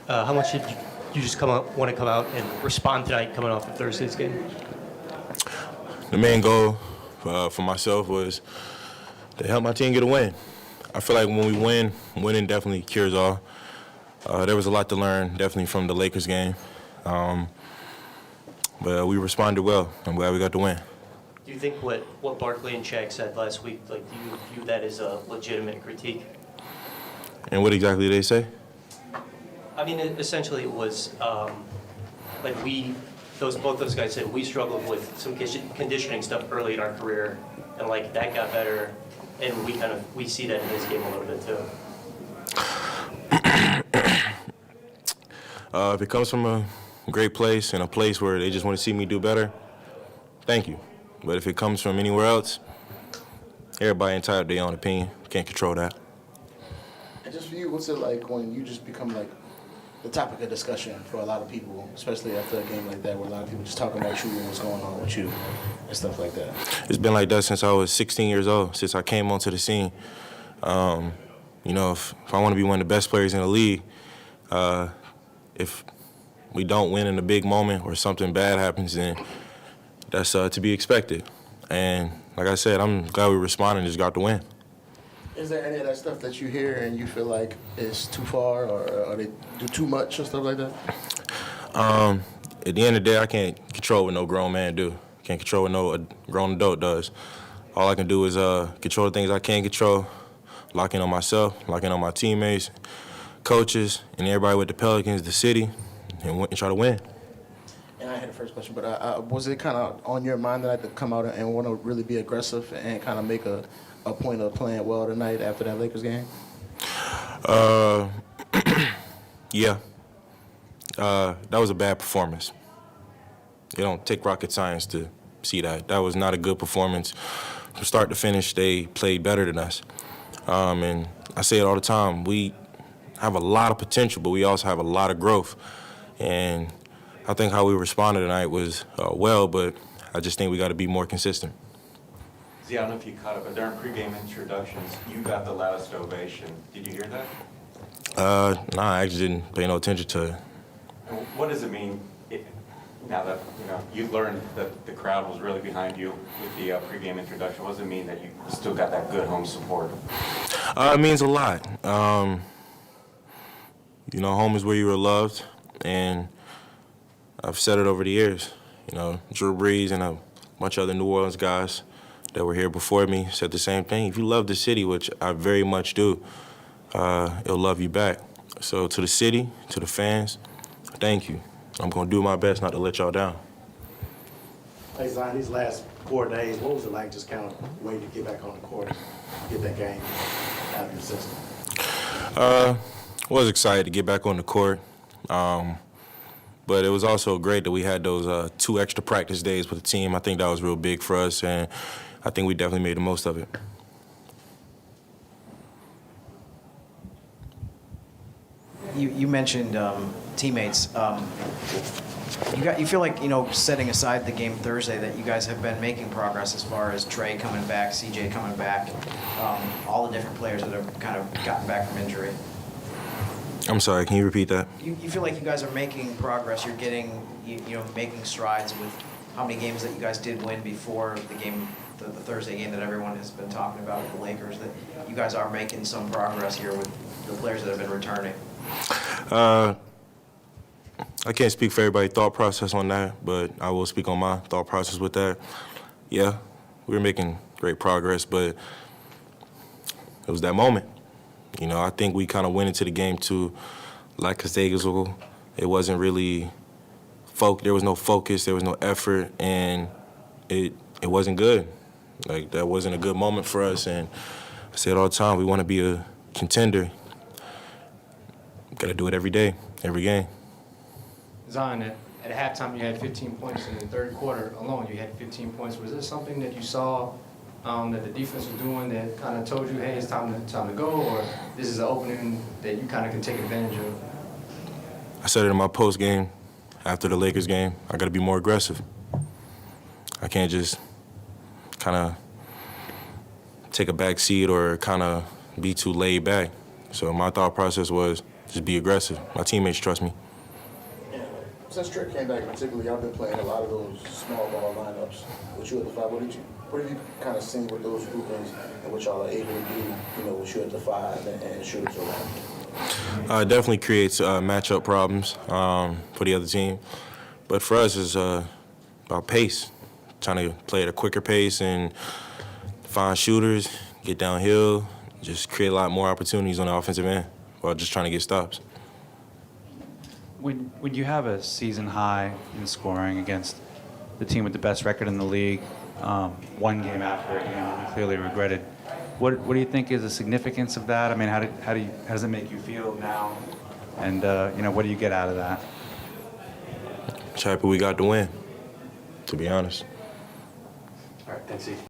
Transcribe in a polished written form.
How much did you just want to come out and respond tonight coming off of Thursday's game? The main goal for myself was to help my team get a win. I feel like when we win, winning definitely cures all. There was a lot to learn, definitely from the Lakers game. But we responded well. I'm glad we got the win. Do you think what Barkley and Shaq said last week, like, do you view that as a legitimate critique? And what exactly did they say? I mean, essentially it was like both those guys said we struggled with some conditioning stuff early in our career, and like that got better, and we see that in his game a little bit too. If it comes from a great place and a place where they just want to see me do better, thank you. But if it comes from anywhere else, everybody entitled to their own opinion. Can't control that. And just for you, what's it like when you just become like the topic of discussion for a lot of people, especially after a game like that, where a lot of people just talking about you and what's going on with you and stuff like that? It's been like that since I was 16 years old, since I came onto the scene. If I want to be one of the best players in the league, if we don't win in a big moment or something bad happens, then that's to be expected. And like I said, I'm glad we responded and just got the win. Is there any of that stuff that you hear and you feel like it's too far, or they do too much or stuff like that? At the end of the day, I can't control what no grown man do. Can't control what no grown adult does. All I can do is control the things I can control, lock in on myself, lock in on my teammates, coaches, and everybody with the Pelicans, the city, and try to win. And I had the first question, but was it kind of on your mind that I had to come out and want to really be aggressive and kind of make a point of playing well tonight after that Lakers game? Yeah. That was a bad performance. It don't take rocket science to see that. That was not a good performance. From start to finish, they played better than us. And I say it all the time, we have a lot of potential, but we also have a lot of growth. And I think how we responded tonight was well, but I just think we got to be more consistent. See, I don't know if you caught it, but during pregame introductions, you got the loudest ovation. Did you hear that? Nah, I actually didn't pay no attention to it. And what does it mean now that you learned that the crowd was really behind you with the pregame introduction? What does it mean that you still got that good home support? It means a lot. Home is where you were loved, and I've said it over the years. Drew Brees and a bunch of other New Orleans guys that were here before me said the same thing. If you love the city, which I very much do, it'll love you back. So to the city, to the fans, thank you. I'm going to do my best not to let y'all down. Hey, Zion, these last 4 days, what was it like just kind of waiting to get back on the court, get that game out of your system? Was excited to get back on the court. But it was also great that we had those 2 extra practice days with the team. I think that was real big for us, and I think we definitely made the most of it. You mentioned teammates. You feel like, setting aside the game Thursday, that you guys have been making progress as far as Trey coming back, CJ coming back, all the different players that have kind of gotten back from injury. I'm sorry, can you repeat that? You feel like you guys are making progress. You're getting, making strides with how many games that you guys did win before the game, the Thursday game that everyone has been talking about with the Lakers, that you guys are making some progress here with the players that have been returning. I can't speak for everybody's thought process on that, but I will speak on my thought process with that. Yeah, we were making great progress, but it was that moment. I think we kind of went into the game too lackadaisical. It wasn't really there was no focus, there was no effort, and it wasn't good. Like, that wasn't a good moment for us, and I say it all the time, we want to be a contender. Got to do it every day, every game. Zion, at halftime you had 15 points. In the third quarter alone you had 15 points. Was this something that you saw that the defense was doing that kind of told you, hey, it's time to go, or this is an opening that you kind of can take advantage of? I said it in my postgame after the Lakers game. I got to be more aggressive. I can't just kind of take a back seat or kind of be too laid back. So my thought process was just be aggressive. My teammates trust me. Since Trick came back, particularly, I've been playing a lot of those small ball lineups with you at the 5. What have you kind of seen with those groupings and what y'all are able to do, you know, with you at the 5 and shooters around? It definitely creates matchup problems for the other team. But for us, it's about pace, trying to play at a quicker pace and find shooters, get downhill, just create a lot more opportunities on the offensive end while just trying to get stops. When you have a season high in scoring against the team with the best record in the league, one game after it, you clearly regretted. What do you think is the significance of that? I mean, how does it make you feel now? And what do you get out of that? Just happy we got the win, to be honest. All right, thanks, Steve.